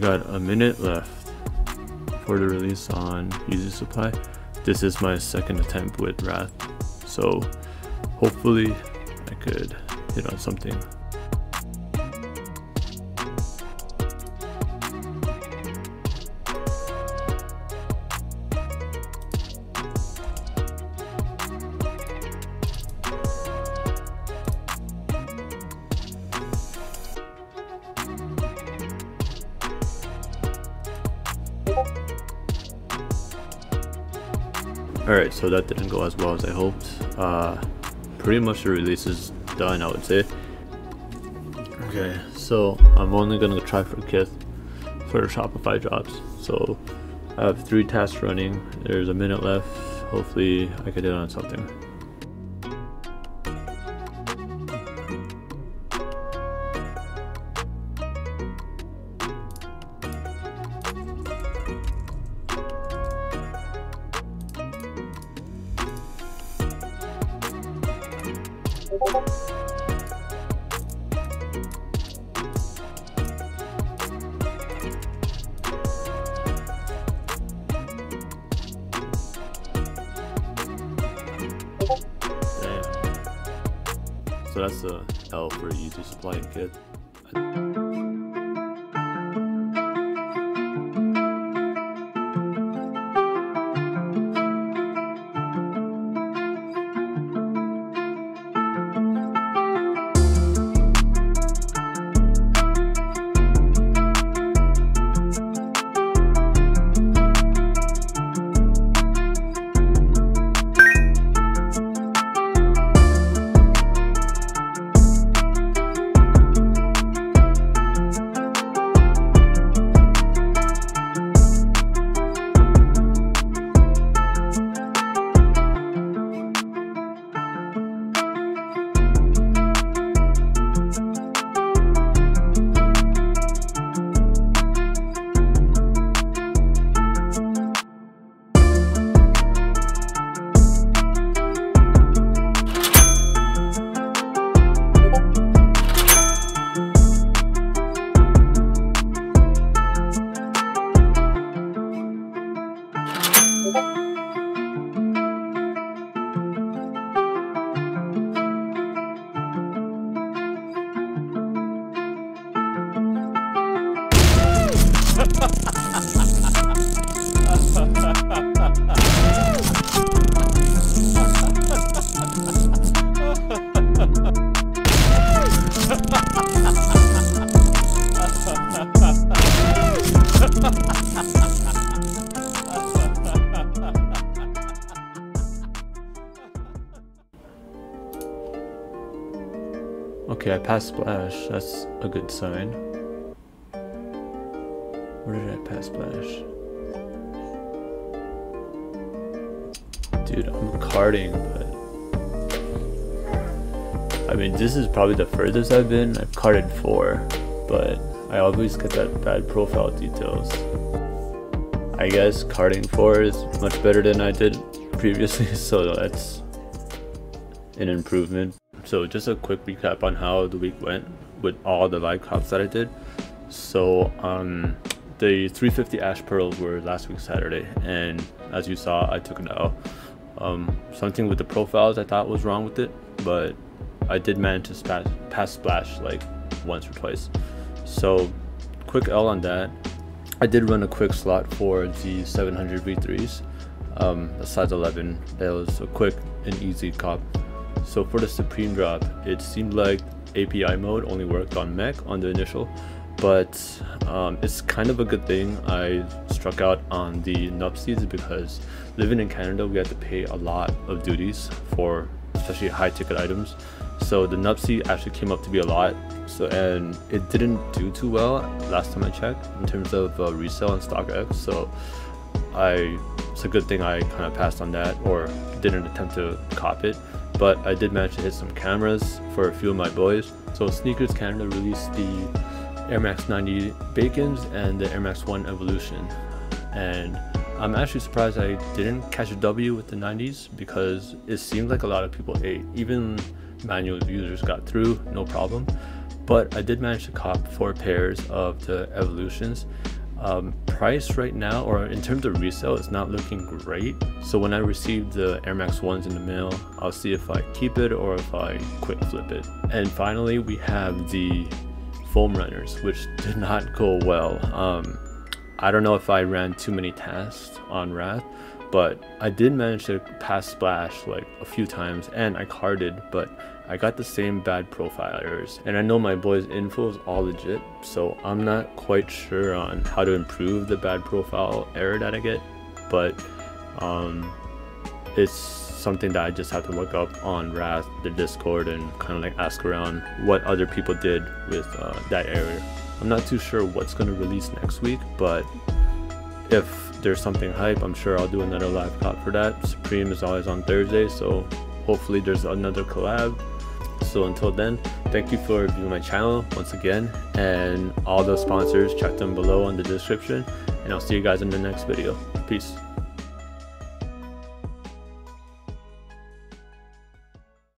got a minute left for the release on Yeezysupply. This is my second attempt with Wrath, so hopefully I could hit on something. Alright, so that didn't go as well as I hoped. Pretty much the release is done, I would say. Okay, so I'm only gonna try for Kith for Shopify drops. So I have 3 tasks running. There's a minute left. Hopefully I could hit on something. So that's the L for Yeezysupply and Kith. Okay, I passed Splash. That's a good sign. Where did I pass Splash? Dude, I'm carding, but I mean, this is probably the furthest I've been. I've carded 4, but I always get that bad profile details. I guess carding 4 is much better than I did previously, so that's an improvement. So just a quick recap on how the week went with all the live cops that I did. So the 350 Ash Pearls were last week Saturday, and as you saw, I took an L. Something with the profiles I thought was wrong with it, but I did manage to pass Splash like once or twice. So quick L on that. I did run a quick slot for the 700 V3s, the size 11. That was a quick and easy cop. So for the Supreme drop, it seemed like API mode only worked on mech on the initial, but it's kind of a good thing I struck out on the nupsies, because living in Canada we have to pay a lot of duties for especially high ticket items. So the nupsie actually came up to be a lot, so and it didn't do too well last time I checked in terms of resale and StockX. So it's a good thing I kind of passed on that, or didn't attempt to cop it. But I did manage to hit some cameras for a few of my boys. So Sneakers Canada released the Air Max 90 Bacons and the Air Max 1 Evolution, and I'm actually surprised I didn't catch a W with the 90s, because it seemed like a lot of people ate. Even manual users got through no problem, but I did manage to cop 4 pairs of the Evolutions. Price right now, or in terms of resale, it's not looking great. So when I receive the Air Max 1s in the mail, I'll see if I keep it or if I quick flip it. And finally, we have the foam runners, which did not go well. I don't know if I ran too many tasks on Wrath, but I did manage to pass Splash like a few times, and I carded, but I got the same bad profile errors. And I know my boy's info is all legit, so I'm not quite sure on how to improve the bad profile error that I get, but it's something that I just have to look up on Wrath, the Discord, and kind of like ask around what other people did with that error. I'm not too sure what's going to release next week, but if there's something hype, I'm sure I'll do another live cop for that. Supreme is always on Thursday, so hopefully there's another collab. So until then, thank you for viewing my channel once again, and all the sponsors, check them below in the description, and I'll see you guys in the next video. Peace.